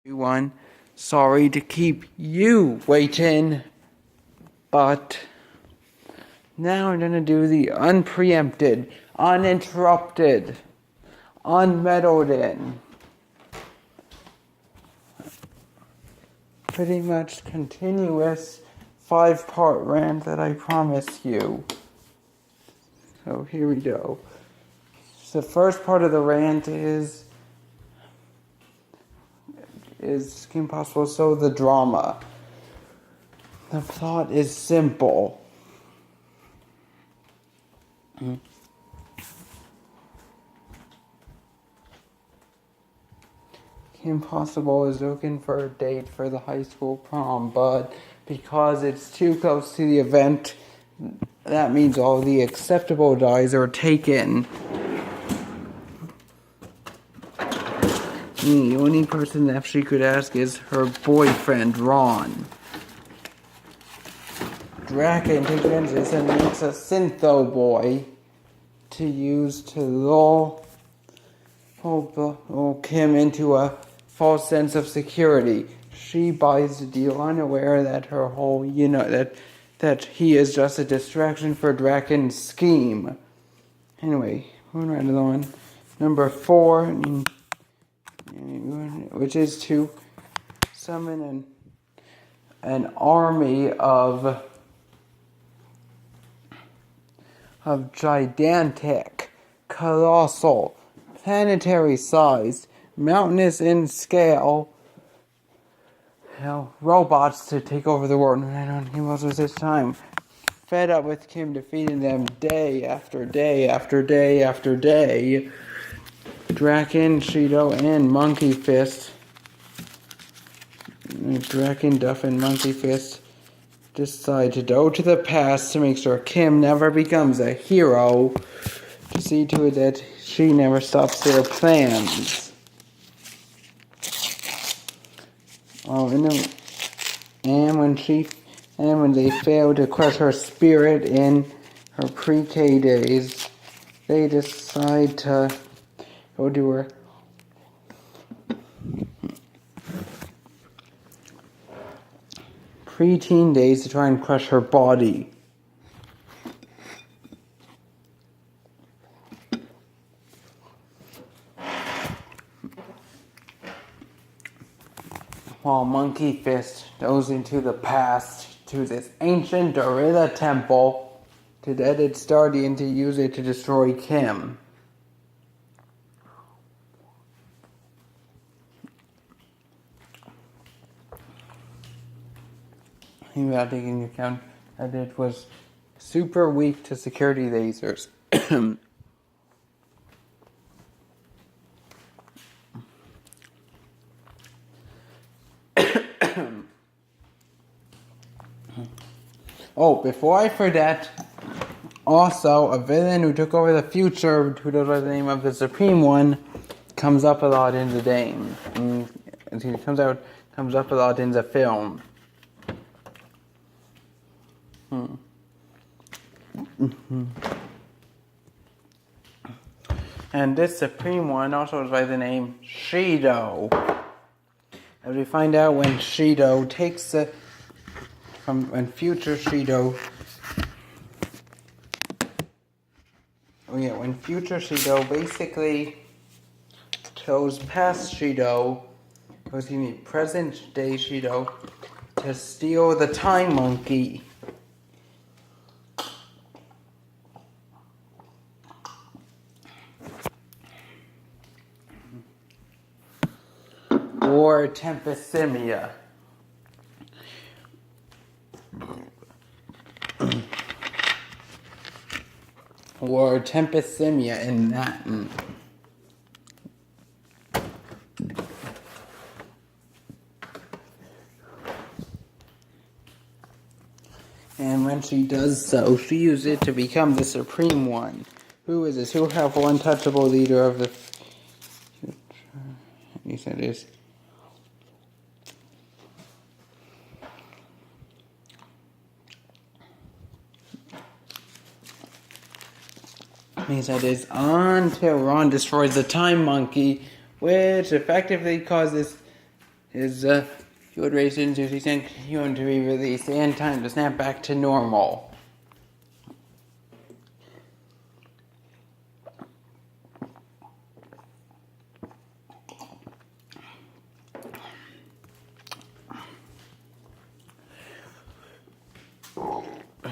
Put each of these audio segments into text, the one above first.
Everyone, sorry to keep you waiting, but now I'm gonna do the unpreempted, uninterrupted, unmeddled in, pretty much continuous 5-part rant that I promised you. So here we go. The first part of the rant is Kim Possible, so the drama. The plot is simple. Kim Possible is looking for a date for the high school prom, but because it's too close to the event, that means all the acceptable guys are taken. The only person that she could ask is her boyfriend, Ron. Draken takes vengeance and makes a syntho boy to use to lull Kim into a false sense of security. She buys the deal, unaware that her whole, that he is just a distraction for Draken's scheme. Anyway, moving right along. Number 4, which is to summon an army of gigantic, colossal, planetary-sized, mountainous in scale, robots to take over the world. And he was this time fed up with Kim defeating them day after day after day after day. Draken, Shido, and Monkey Fist. Draken, Duff, and Monkey Fist decide to go to the past to make sure Kim never becomes a hero, to see to it that she never stops their plans. And when they fail to crush her spirit in her pre-K days, they decide to go to her pre-teen days to try and crush her body. While Monkey Fist goes into the past to this ancient gorilla temple to edit Stardy to use it to destroy Kim. Without taking into account that it was super weak to security lasers. Oh, before I forget, also a villain who took over the future, who goes by the name of the Supreme One, comes up a lot in the game. He comes up a lot in the film. And this Supreme One also goes by the name Shido. As we find out when Shido takes when future Shido basically chose past Shido, present day Shido, to steal the Time Monkey. Or Tempestimia. Or Tempestimia in Latin. And when she does so, she uses it to become the Supreme One. Who is this? Who have untouchable leader of the future? He said is. He said is until Ron destroys the Time Monkey, which effectively causes his field rations duties and continuing to be released, and time to snap back to normal.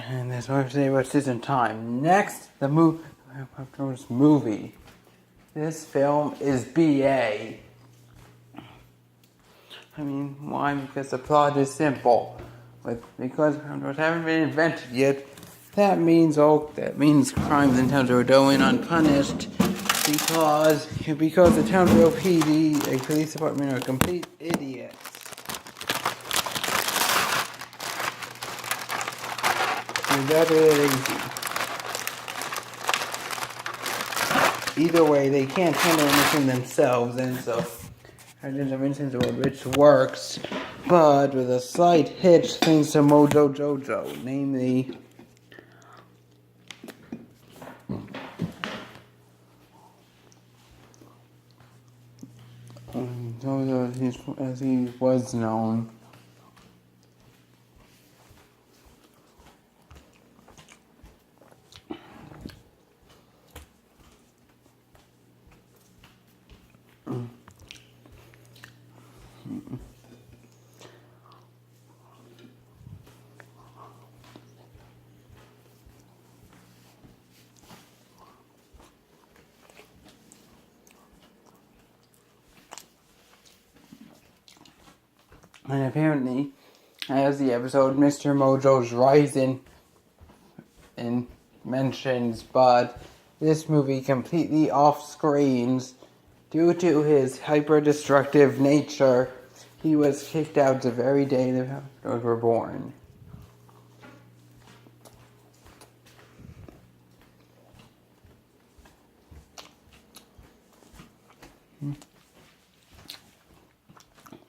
And that's what I say about season time. Next, the movie. This film is BA. I mean, why? Because the plot is simple. Because crimes haven't been invented yet, that means crimes in Townsville are going unpunished because the Townsville PD and police department are complete idiots. That is easy. Either way, they can't handle anything themselves, and so there's an instance which works, but with a slight hitch thanks to Mojo Jojo, namely Jojo, as he was known. And apparently, as the episode Mr. Mojo's Rising mentions, but this movie completely off screens due to his hyper-destructive nature. He was kicked out the very day the episodes were born.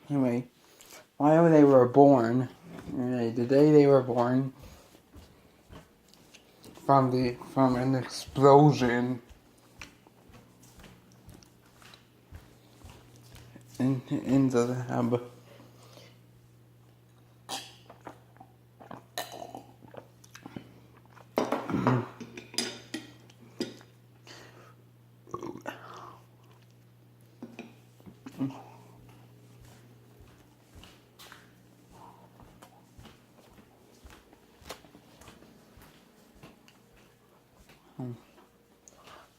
Anyway, while they were born, the day they were born, from an explosion in the lab.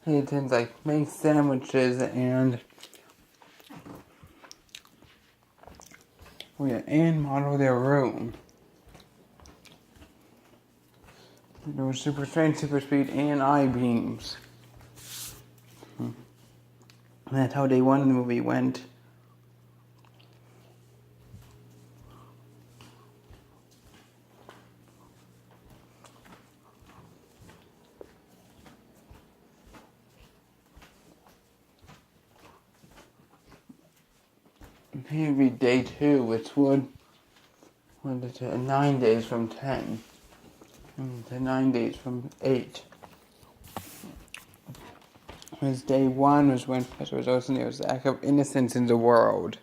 He tends to make sandwiches and model their room. There was super strength, super speed, and eye beams. And that's how day one of the movie went. Here would be day two, which would 9 days from 10. To 9 days from 8. Because day one was when Professor was also there was the lack of innocence in the world.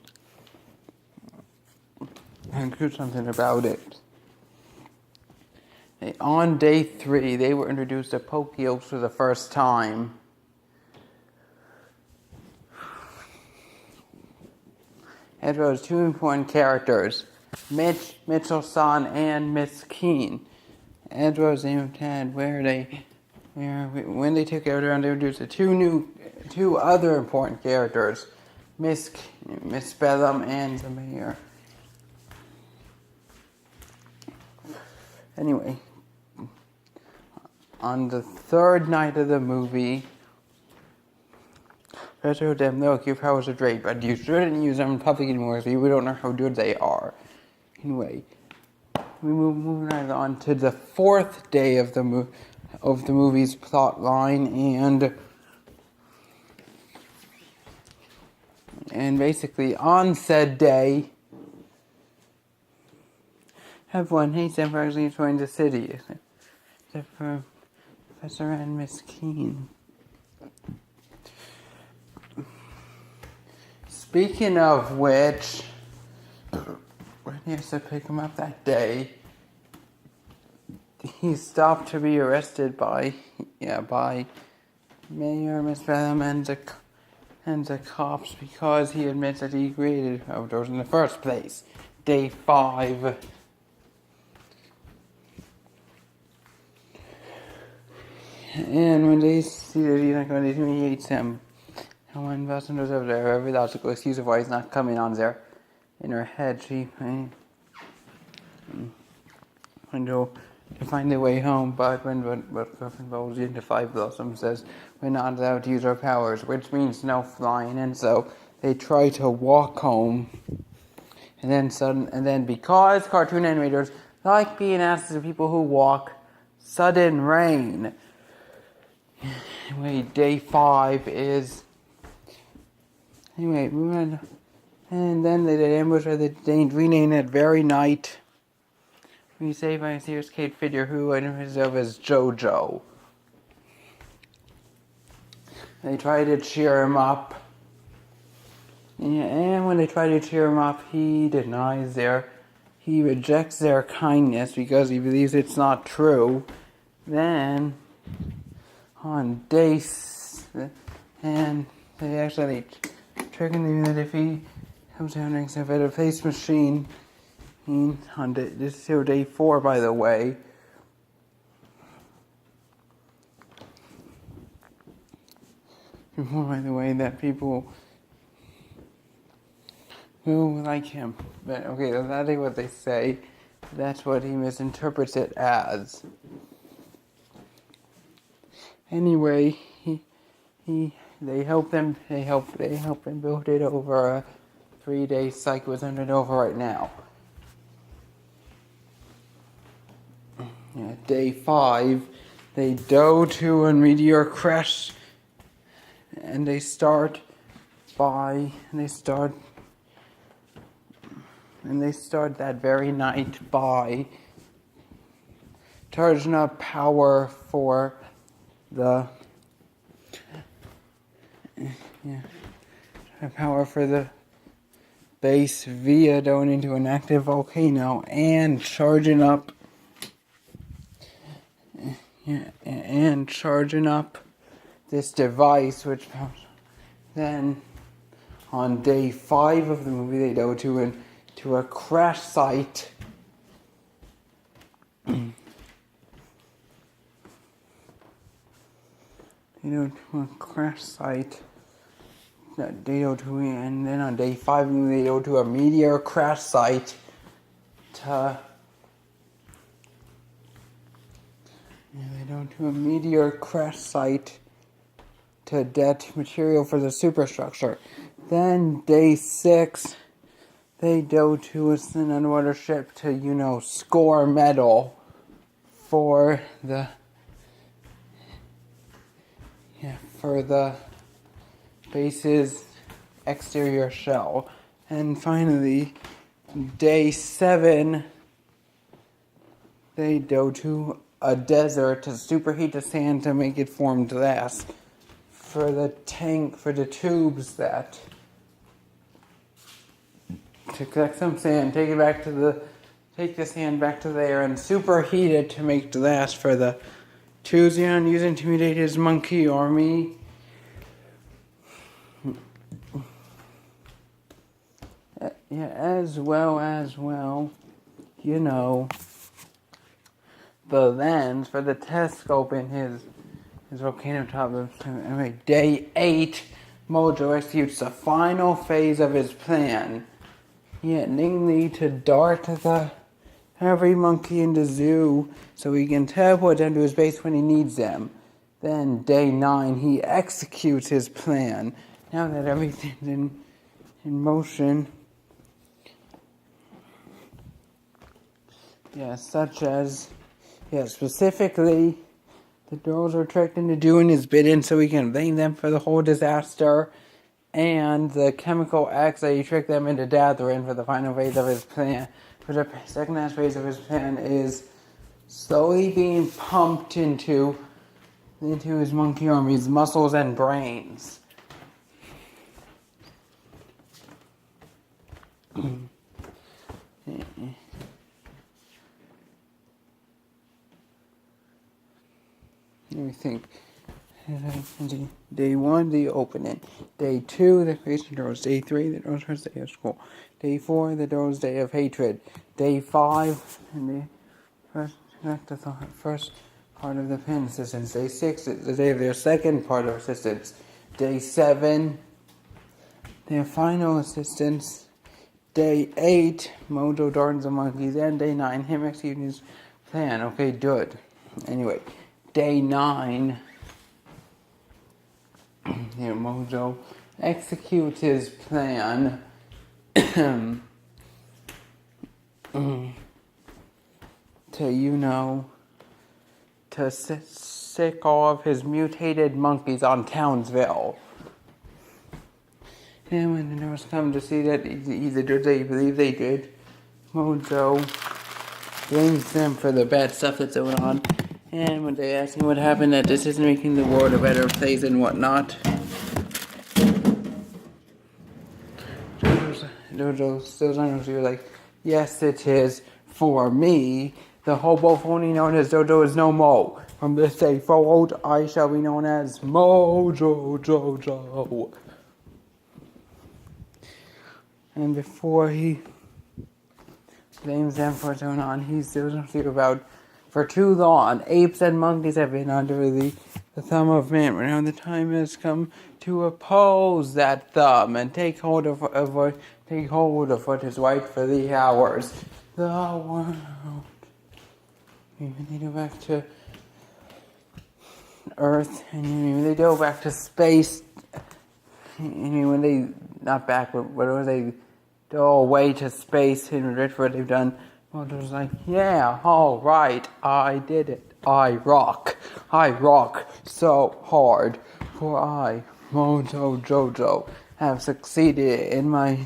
And do something about it. On day 3, they were introduced to Pokios for the first time. As well as 2 important characters, Mitchell-san, and Miss Keene. As well as Ted, when they took it around, they introduced two other important characters, Miss Bellum and the mayor. Anyway, on the third night of the movie, Professor them know your powers are great, but you shouldn't use them in public anymore because we don't know how good they are. Anyway, we move right on to the 4th day of the movie's plot line, and basically on said day, everyone hates them for actually enjoying the city, except for Professor and Miss Keene. Speaking of which, when he has to pick him up that day, he stopped to be arrested by Mayor Miss Bellum and the cops because he admits that he created overdose in the first place. Day 5. And when they see that he's not going to humiliate him, and when Boston goes over there, every logical excuse of why he's not coming on there, in her head, she to find their way home, but when Griffin rolls into Five Blossoms says we're not allowed to use our powers, which means no flying, and so they try to walk home, and then because cartoon animators like being asked to people who walk, sudden rain. Anyway, day 5 is moving, and then they ambush her. They rename it very night. We saved by a serious Kate figure who identifies herself as JoJo. They try to cheer him up. Yeah, and when they try to cheer him up, he rejects their kindness because he believes it's not true. Then, on day and they actually trick him that if he comes down and accepts a face machine, on this is still day 4, by the way. That people who like him. But okay, that's not what they say. That's what he misinterprets it as. Anyway, they help him build it over a 3-day cycle. It's under over right now. Day 5, they go to a meteor crash, and they start that very night by charging up power for the base via going into an active volcano and charging up this device, which then on day 5 of the movie they go to a crash site. And then on day 5 they go to a meteor crash site to get material for the superstructure. Then day 6, they go to an underwater ship to, score metal for the base's exterior shell. And finally, day 7, they go to a desert to superheat the sand to make it form glass for the tubes to collect some sand, take the sand back to there and superheat it to make glass for the tubes used to intimidate his monkey army. As well, the lens for the telescope in his volcano top. Day 8, Mojo executes the final phase of his plan. Namely to dart every monkey in the zoo so he can teleport them to his base when he needs them. Then day 9, he executes his plan. Now that everything's in motion. Specifically, the girls are tricked into doing his bidding so he can blame them for the whole disaster. And the chemical X that he tricked them into gathering for the final phase of his plan. For the second last phase of his plan is slowly being pumped into his monkey army's muscles and brains. me think. Day 1, the opening. Day 2, the creation doors. Day 3, the doors first day of school. Day 4, the doors day of hatred. Day 5, and the first part of the pen assistance. Day 6 is the day of their second part of assistance. Day 7, their final assistance. Day 8, Mojo, Dartons, and Monkeys. And Day 9, him executing his plan. Okay, good. Anyway, Day 9, here Mojo executes his plan to sick all of his mutated monkeys on Townsville. And when the nurse come to see that either did they believe they did, Mojo blames them for the bad stuff that's going on. And when they ask him what happened, that this isn't making the world a better place and whatnot, Jojo still trying to be like, yes, it is for me. The hobo phony known as Jojo is no more. From this day forward, I shall be known as Mojo Jojo. And before he blames them for what's going on, he still doesn't think about, for too long, apes and monkeys have been under the thumb of man. But now the time has come to oppose that thumb and take hold of what is right for the hours. The world. Even they go back to Earth, and when they go back to space, when they not back, but when they go away to space and regret what they've done, Mojo's like, yeah, all right, I did it. I rock so hard, for I, Mojo Jojo, have succeeded in my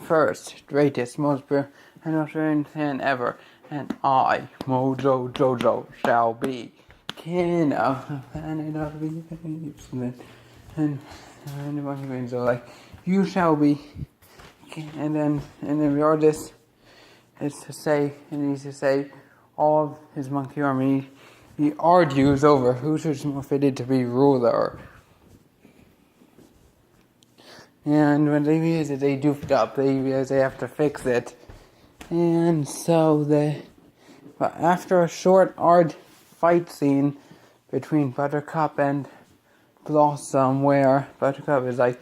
first greatest, most brilliant plan ever, and I, Mojo Jojo, shall be king of the planet of the apes. And the monkey brains are like, you shall be, and then the artist is to say, and he's to say, all of his monkey army, he argues over who's more fitted to be ruler. And when they realize that they doofed up, they realize they have to fix it. And so but after a short art fight scene between Buttercup and Blossom, where Buttercup is like,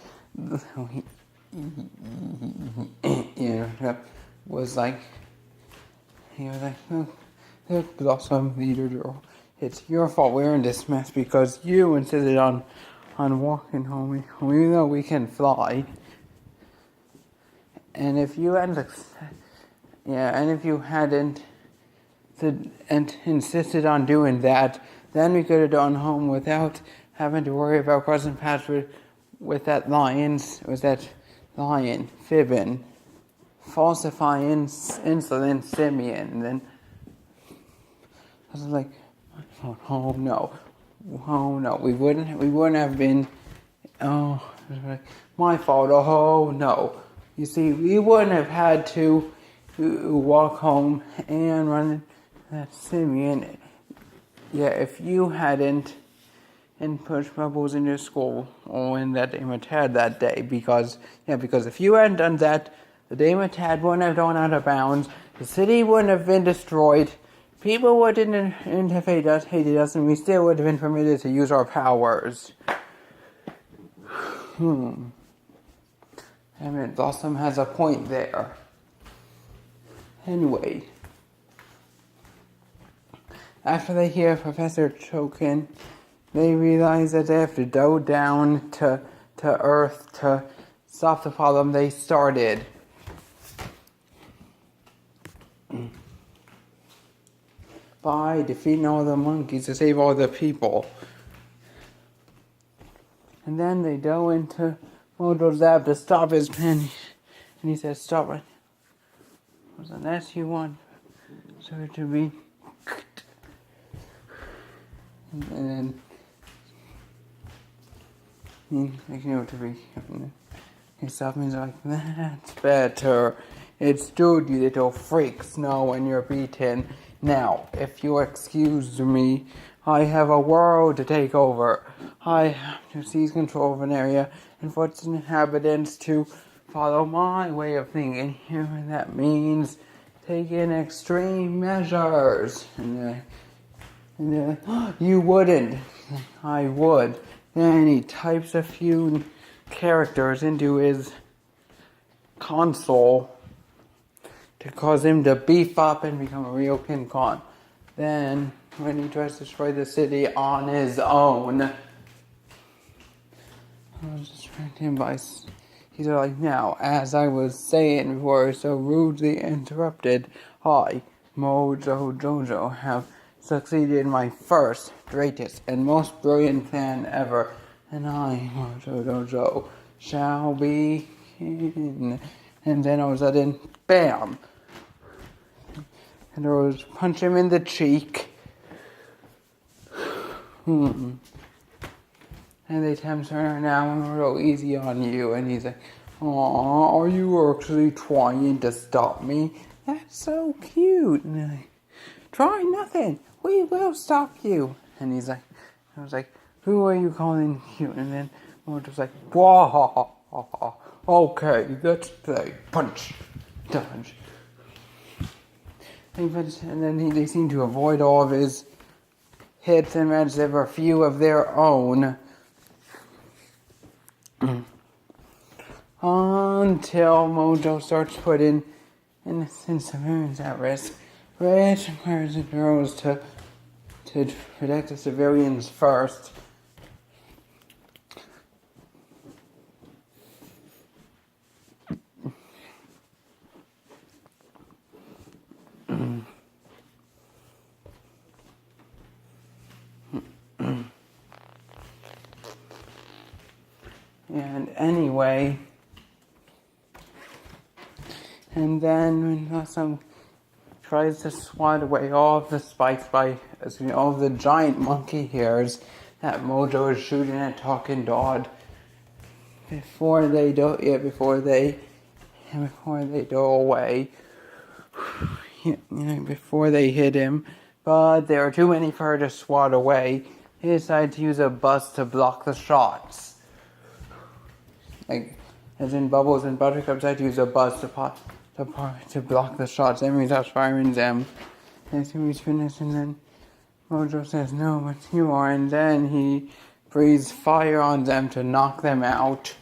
was like, look, Blossom, leader girl, it's your fault we're in this mess because you insisted on walking home. We know we can fly. And if you hadn't insisted on doing that, then we could have gone home without having to worry about crossing paths with that lion, Fibbin, falsifying insolent Simeon. And then I was like, oh no, we wouldn't have been, my fault, oh no. You see, we wouldn't have had to walk home and run that Simeon. Yeah, if you hadn't pushed Bubbles into school or in that Damatad that day, because if you hadn't done that, the Damatad wouldn't have gone out of bounds, the city wouldn't have been destroyed, people wouldn't have hated us, and we still would have been permitted to use our powers. I mean, Blossom has a point there. Anyway, after they hear Professor choking, they realize that they have to go down to Earth to stop the problem they started. By defeating all the monkeys to save all the people. And then they go into Mojo's lab to stop his pen. And he says, stop it. Unless you want so to be. And then to be. He stopped me and he's like, that's better. It's good, you little freaks, know when you're beaten. Now, if you excuse me, I have a world to take over. I have to seize control of an area and force its inhabitants to follow my way of thinking. And that means taking extreme measures. And they're like, oh, you wouldn't. I would. Then he types a few characters into his console to cause him to beef up and become a real King Kong. Then, when he tries to destroy the city on his own, I'll distract him by... He's like, now, as I was saying before, so rudely interrupted, I, Mojo Jojo, have succeeded in my first, greatest, and most brilliant plan ever, and I, Mojo Jojo, shall be king. And then all of a sudden, bam! And I was punch him in the cheek. And they attempt to turn now real easy on you, and he's like, "Aw, are you actually trying to stop me? That's so cute." And they're like, "Try nothing. We will stop you." And he's like, I was like, "Who are you calling cute?" And then we're just like, "Wah, okay, let's play. Punch, dodge." And then they seem to avoid all of his hits and manage to have a few of their own. Until Mojo starts putting innocent civilians at risk, which requires the bureaus to protect the civilians first. And anyway, and then when some tries to swat away all of the spikes all of the giant monkey hairs that Mojo is shooting at Talking Dog before they go away, before they hit him. But there are too many for her to swat away. He decided to use a bus to block the shots. Like, as in Bubbles and Buttercup decided to use a bus to block the shots. Then he starts firing them. And he's finished, and then Mojo says, "No, but you are." And then he breathes fire on them to knock them out.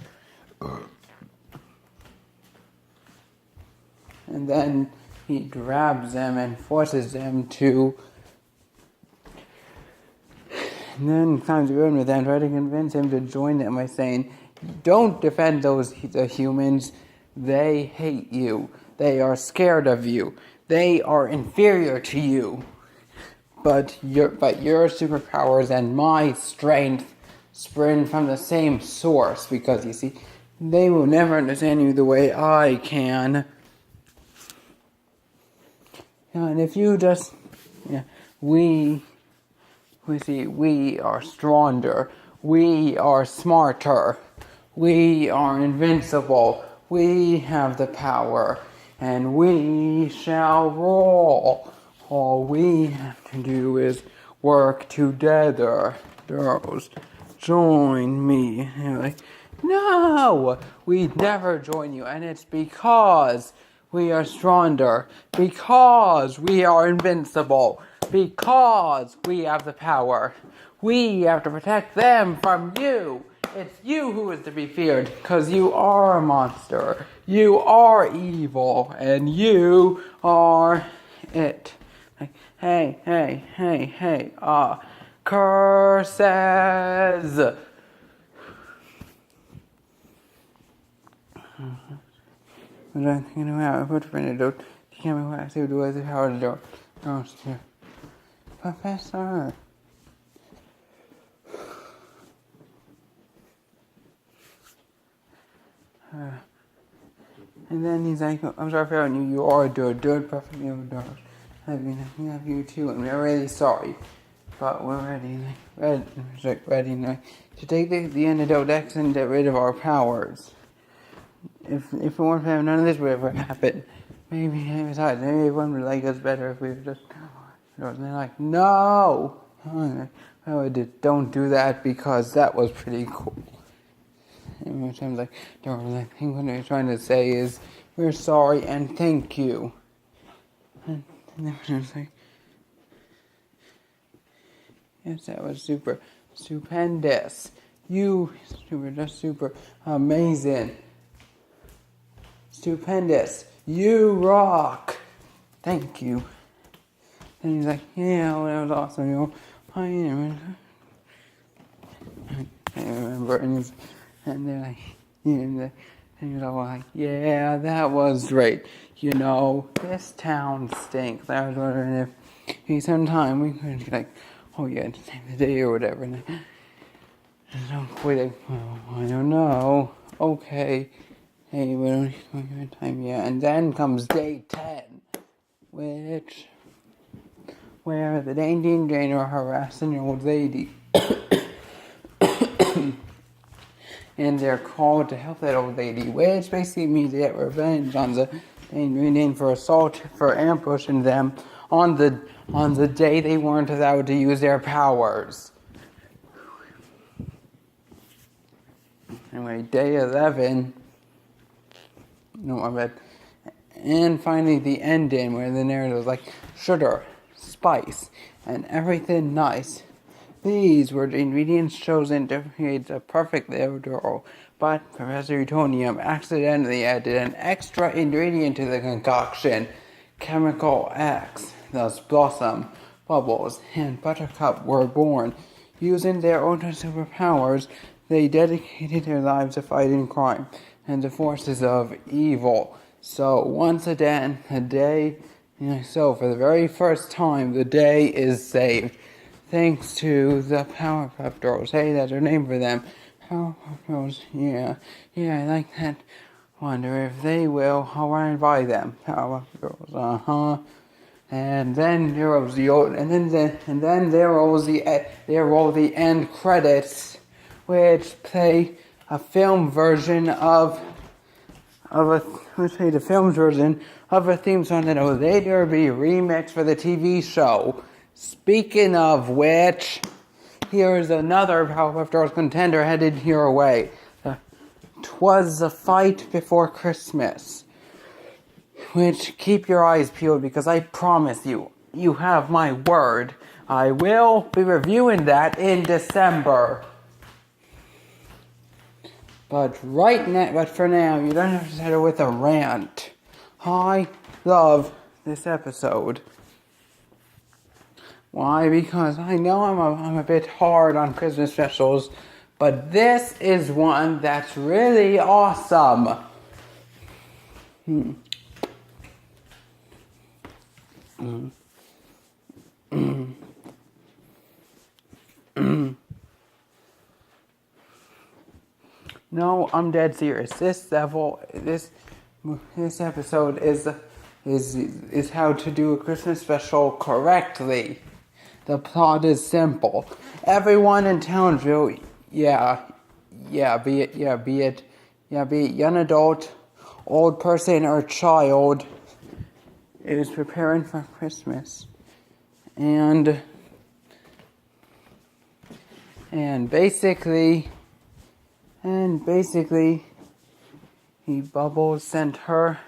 And then he grabs them and forces them to... And then comes around with them, trying to convince him to join them by saying, "Don't defend the humans. They hate you. They are scared of you. They are inferior to you. But your superpowers and my strength spring from the same source, because you see, they will never understand you the way I can. And if you just, we are stronger. We are smarter. We are invincible. We have the power. And we shall rule. All we have to do is work together. Girls, join me." And they're like, "No, we'd never join you. And it's because we are stronger. Because we are invincible. Because we have the power. We have to protect them from you. It's you who is to be feared, because you are a monster. You are evil, and you are it." Like, hey, curses. But I'm thinking about a footprint adult. You can't be what I say, do as a power to do. Professor. And then he's like, "I'm sorry for you. You are doing perfectly overdosed. I love you too, and we're really sorry. But we're ready to take the antidote X and get rid of our powers. If it weren't for him, none of this would ever happen. Maybe everyone would like us better if we were just..." And they're like, "No!" don't do that because that was pretty cool. And sometimes I think what they're trying to say is, we're sorry and thank you. And then I was like, yes, that was super stupendous. Just super amazing. Stupendous. You rock. Thank you. And he's like, yeah, well, that was awesome. I remember. And they're like, and he's all like, yeah, that was great. This town stinks. I was wondering if sometime we could be like, oh yeah, to save the day or whatever. And I don't know. Okay. Hey, we don't have time yet. And then comes day 10, where the Dainty and Jane are harassing the old lady. And they're called to help that old lady, which basically means they get revenge on the Dainty for ambushing them on the day they weren't allowed to use their powers. Anyway, day 11. No, I bet. And finally, the ending where the narrative was like, sugar, spice, and everything nice. These were the ingredients chosen to create the perfect dough, but Professor Utonium accidentally added an extra ingredient to the concoction, Chemical X. Thus, Blossom, Bubbles, and Buttercup were born. Using their own superpowers, they dedicated their lives to fighting crime and the forces of evil. So, once again, for the very first time, the day is saved. Thanks to the Powerpuff Girls. Hey, that's her name for them. Powerpuff Girls, yeah, I like that. Wonder if they will. I'll run and buy them. Powerpuff Girls, And then there was the end credits, which play a film version of a theme song that will later be remixed for the TV show. Speaking of which, here's another Powerpuff Girls contender headed your way. 'Twas a Fight Before Christmas. Which, keep your eyes peeled because I promise you have my word, I will be reviewing that in December. But for now, you don't have to settle with a rant. I love this episode. Why? Because I know I'm a bit hard on Christmas specials, but this is one that's really awesome. No, I'm dead serious. This episode is how to do a Christmas special correctly. The plot is simple. Everyone in Townsville, be it young adult, old person, or child, is preparing for Christmas. And basically, Bubbles sent her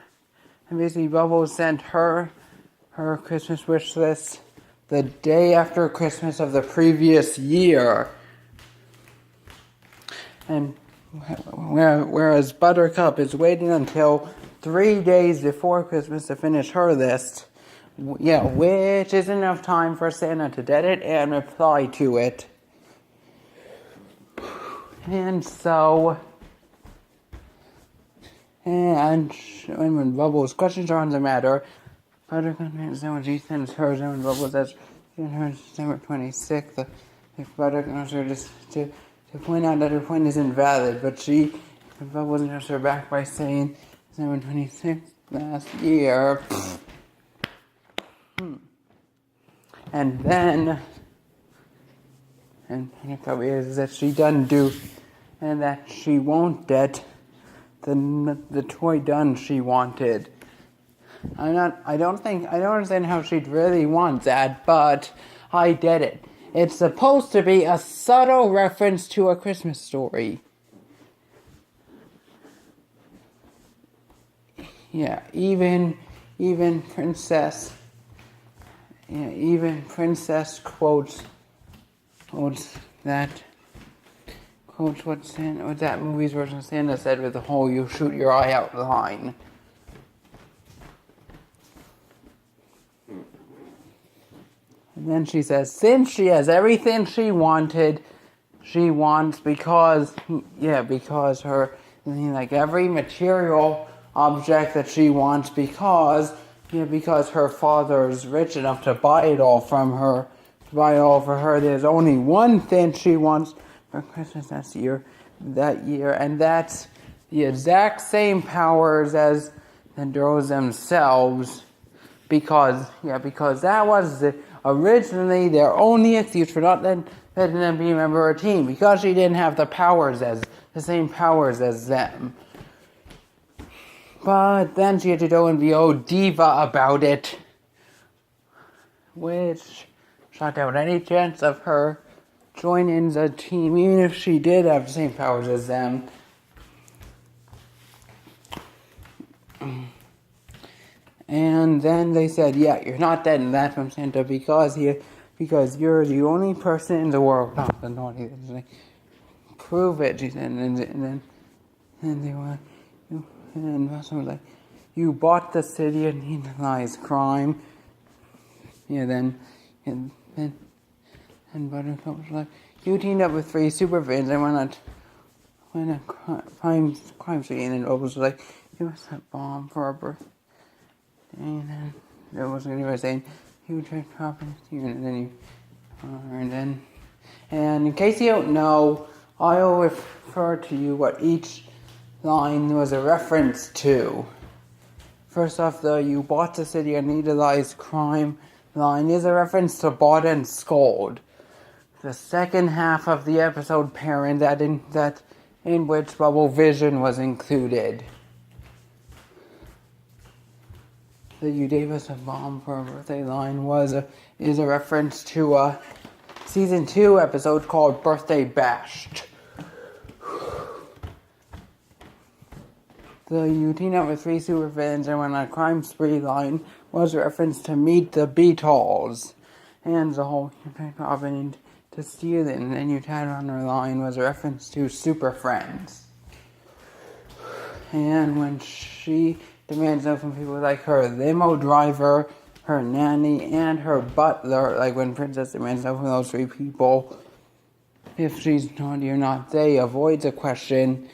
her Christmas wish list the day after Christmas of the previous year. And whereas Buttercup is waiting until 3 days before Christmas to finish her list, which is enough time for Santa to get it and reply to it. And when Bubbles' questions are on the matter, Buttercup sends what she sends hers, and when Bubbles says her December 26th, if Buttercup wants her to point out that her point is invalid, but Bubbles answers her back by saying December 26th last year. And then, Buttercup is that she doesn't do, and that she won't get the toy done she wanted. I don't understand how she'd really want that, but I did it. It's supposed to be a subtle reference to A Christmas Story. Yeah, even Princess quotes that what that movie's version of Santa said with the whole "you shoot your eye out" line. And then she says, since she has everything she wants because her, like every material object that she wants because her father's rich enough to buy it all for her. There's only one thing she wants for Christmas that year, and that's the exact same powers as the girls themselves, because that was originally their only excuse for not letting them be a member of a team, because she didn't have the same powers as them. But then she had to go and be diva about it, which shut down any chance of her joining the team, even if she did have the same powers as them. And then they said, yeah, you're not getting that from Santa because you're the only person in the world, not the naughty. Like, prove it, she said. And then Russell was like, you bought the city and legalized crime. Yeah, and Buttercup was like, you teamed up with 3 supervillains and went a crime scene. And Opal was like, he was a bomb for our birthday. And then there was anybody saying he would try property and then and in case you don't know, I'll refer to you what each line was a reference to. First off, the you bought the city and legalized crime line is a reference to Bought and Scold, the second half of the episode Parent in which Bubble Vision was included. The "You gave us a bomb for a birthday" line is a reference to a season 2 episode called Birthday Bashed. The "You teamed up with 3 supervillains and went on a crime spree" line was a reference to Meet the Beatles. And the whole "you picked Robin to steal it and then you tied on her" line was a reference to Super Friends. And when she demands help from people like her limo driver, her nanny, and her butler, like when Princess demands help from those 3 people, if she's naughty or not, they avoid the question,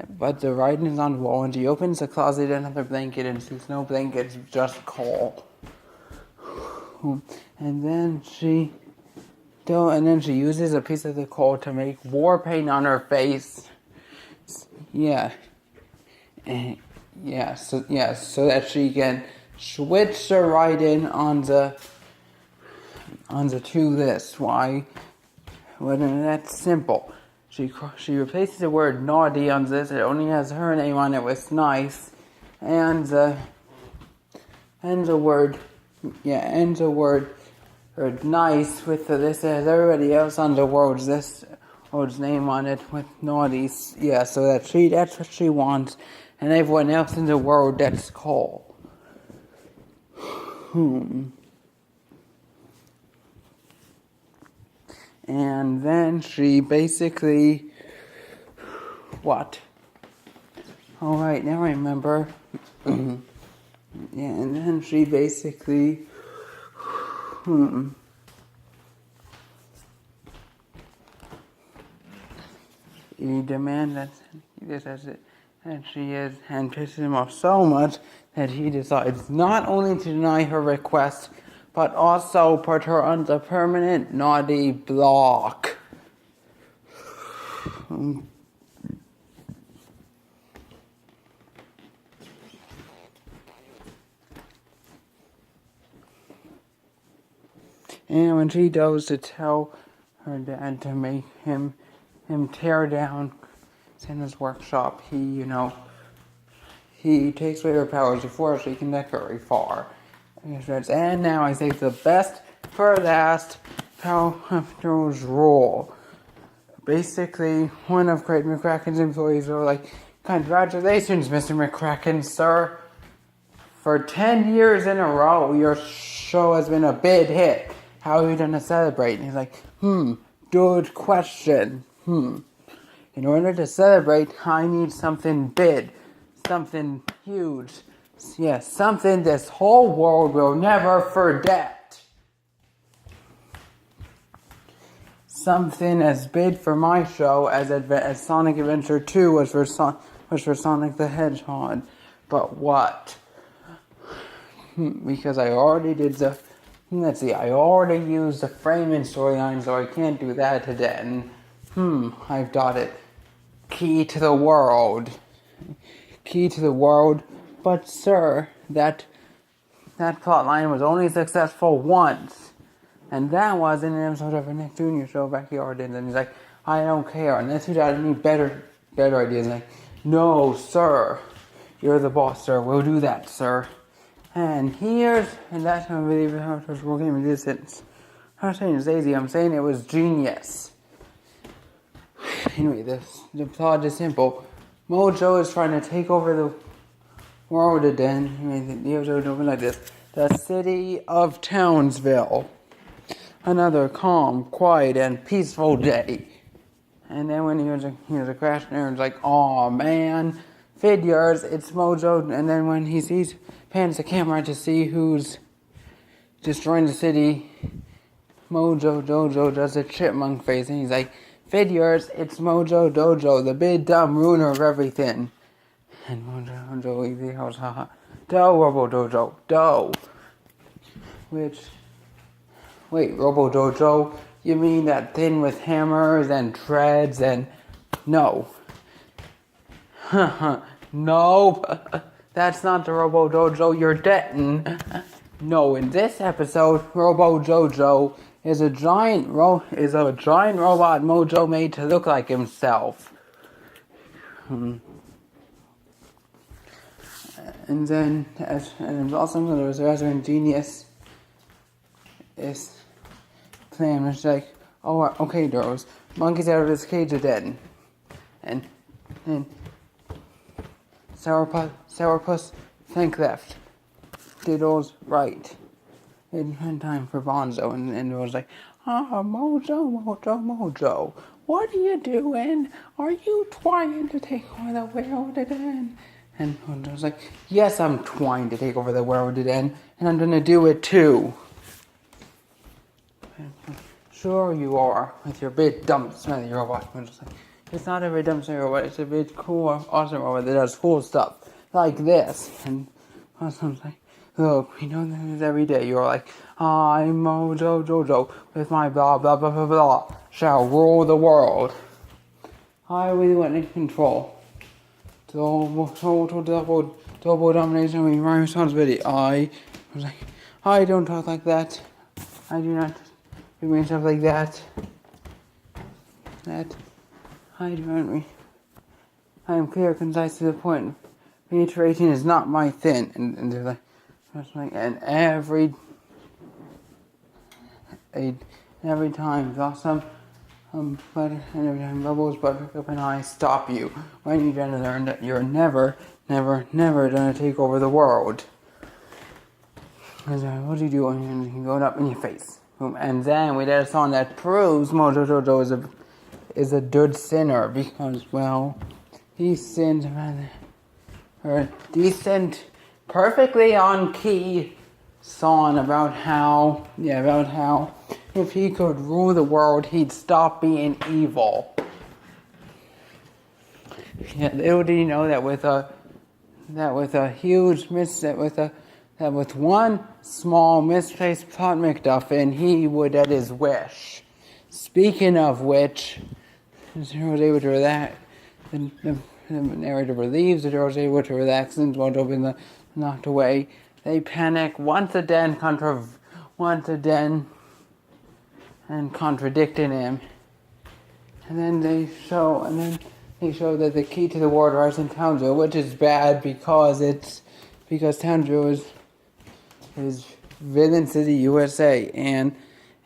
but the writing is on the wall, and she opens the closet, another blanket, and sees no blankets, just coal. And then she uses a piece of the coal to make war paint on her face. So that she can switch the writing on the 2 lists. Why? Well, that's simple. She replaces the word naughty on this. It only has her name on it with nice, and the word or nice with the list. It has everybody else on the world's name on it with naughty. Yeah, so that's what she wants. And everyone else in the world that's coal. And then she basically... What? Alright, now I remember. And then she basically... He demands that he says it. And she is, and pisses him off so much that he decides not only to deny her request, but also put her on the permanent naughty block. And when she goes to tell her dad to make him tear down Santa's workshop, he takes away her powers before she can get very far. And now I save the best for last. Townsville's rule. Basically, one of Great McCracken's employees were like, "Congratulations, Mr. McCracken, sir. For 10 years in a row, your show has been a big hit. How are you going to celebrate?" And he's like, good question. In order to celebrate, I need something big, something huge. Yes, something this whole world will never forget. Something as big for my show as Sonic Adventure 2 was for Sonic the Hedgehog. But what? Because I already did I already used the framing storyline, so I can't do that today. I've got it. Key to the world. But sir, that plot line was only successful once. And that was in an episode of a Nick Jr. show backyard. And then he's like, "I don't care." And that's who got any better ideas. Like, "No, sir. You're the boss, sir. We'll do that, sir." And that's how I believe how it was working with this. I'm not saying it's lazy, I'm saying it was genius. Anyway, the plot is simple. Mojo is trying to take over the world again. The episode open like this. The city of Townsville. Another calm, quiet, and peaceful day. And then when he was a crash, and everyone's like, "Aw, man, figures, it's Mojo." And then when he pans the camera to see who's destroying the city, Mojo Dojo does a chipmunk face, and he's like, "Figures, it's Mojo Dojo, the big dumb ruiner of everything." And Mojo Dojo, he goes, "Haha, dough, Robo Dojo, dough." Wait, Robo Dojo? You mean that thing with hammers and treads and... No. No, that's not the Robo Dojo you're getting. No, in this episode, Robo Dojo is a giant robot Mojo made to look like himself. And then, and also there was a rather ingenious plan, which is like, "Oh, okay, Doros, monkey's out of his cage again." And Sourpuss, think left. Diddle's right. In time for Bonzo, and it was like, Mojo, what are you doing? Are you trying to take over the world again? And Mojo was like, "Yes, I'm trying to take over the world again, and I'm gonna do it too." "Sure you are, with your big dumb smelly robot." Mojo's like, "It's not a very dumb smelly robot, it's a big cool, awesome robot that does cool stuff, like this." And Mojo's like, "Look, we know this every day. You're like, I'm Mojo Jojo with my blah blah blah blah blah shall rule the world. I really want in control. Total double domination with my responsibility." I was like, "I don't talk like that. I do not do stuff like that. I am clear, concise, to the point. Reiterating is not my thing." And they're like, and every time Blossom, and every time Bubbles, Buttercup, and I stop you when you're gonna learn that you're never gonna take over the world. And then, what do you do? And you go up in your face. And then we did a song that proves Mojo Jojo is a good sinner because, well, he sinned a decent, perfectly on key song about how if he could rule the world, he'd stop being evil. Yeah, little did you know that with one small misplaced plot MacGuffin, he would get his wish. Speaking of which, Zero was able to relax. The narrator relieves. Zero was able to relax and won't open the knocked away. They panic once again and contradicting him. And then they show that the key to the world lies in Townsville, which is bad because Townsville is Villain City, USA, and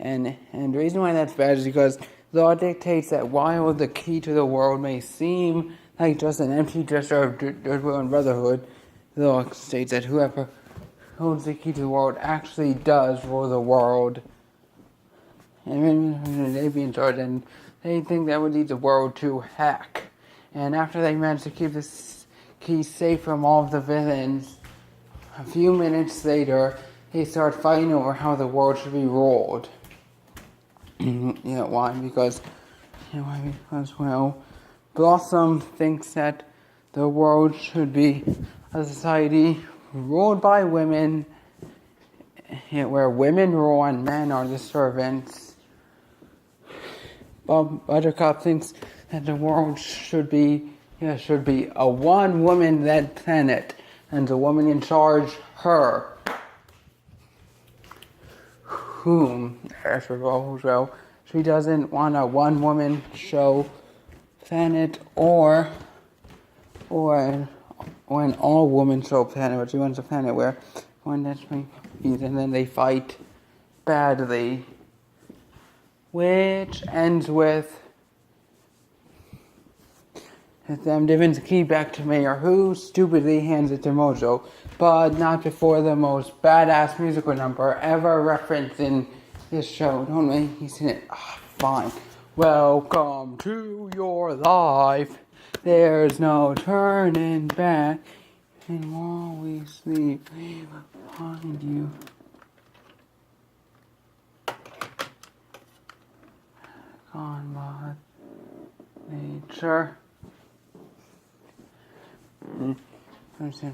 And the reason why that's bad is because the law dictates that while the key to the world may seem like just an empty gesture of goodwill and brotherhood, the law states that whoever holds the key to the world actually does rule the world. And when they be in charge, and they think that would lead the world to heck. And after they manage to keep this key safe from all of the villains, a few minutes later, they start fighting over how the world should be ruled. Why? Because, well, Blossom thinks that the world should be a society ruled by women, where women rule and men are the servants. Buttercup thinks that the world should be a one-woman-led planet, and the woman in charge, her. Well, she doesn't want a one-woman show planet or an all-woman show planet, but she wants a planet where one that's and then they fight badly, which ends with them giving the key back to Mayor, who stupidly hands it to Mojo, but not before the most badass musical number ever referenced in this show. Don't make me sing it. Fine. Welcome to your life. There's no turning back. And while we sleep, we will find you. On my nature.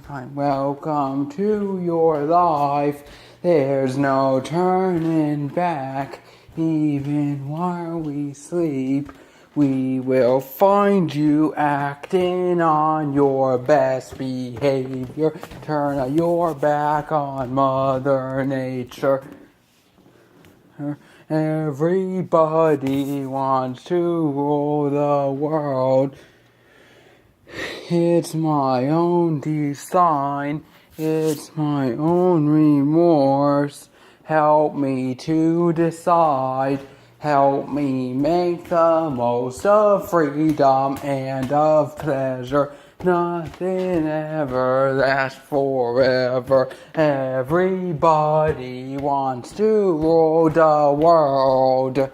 Fine. Welcome to your life. There's no turning back. Even while we sleep, we will find you acting on your best behavior. Turn your back on Mother Nature. Everybody wants to rule the world. It's my own design, it's my own remorse. Help me to decide, help me make the most of freedom and of pleasure. Nothing ever lasts forever. Everybody wants to rule the world.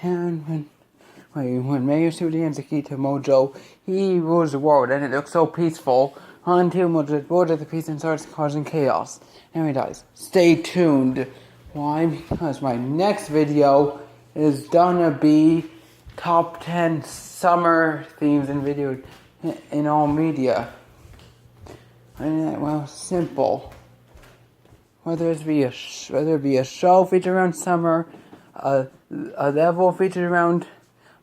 And when Mayor Sudi hands the key to Mojo, he rules the world, and it looks so peaceful until Mojo is bored of the peace and starts causing chaos. And he dies. Stay tuned. Why? Because my next video is gonna be top 10 summer themes in video in all media. And simple. Whether it be a show featured around summer, a level featured around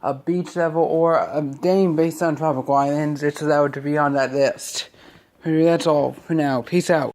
a beach level, or a game based on tropical islands, it's allowed to be on that list. That's all for now. Peace out.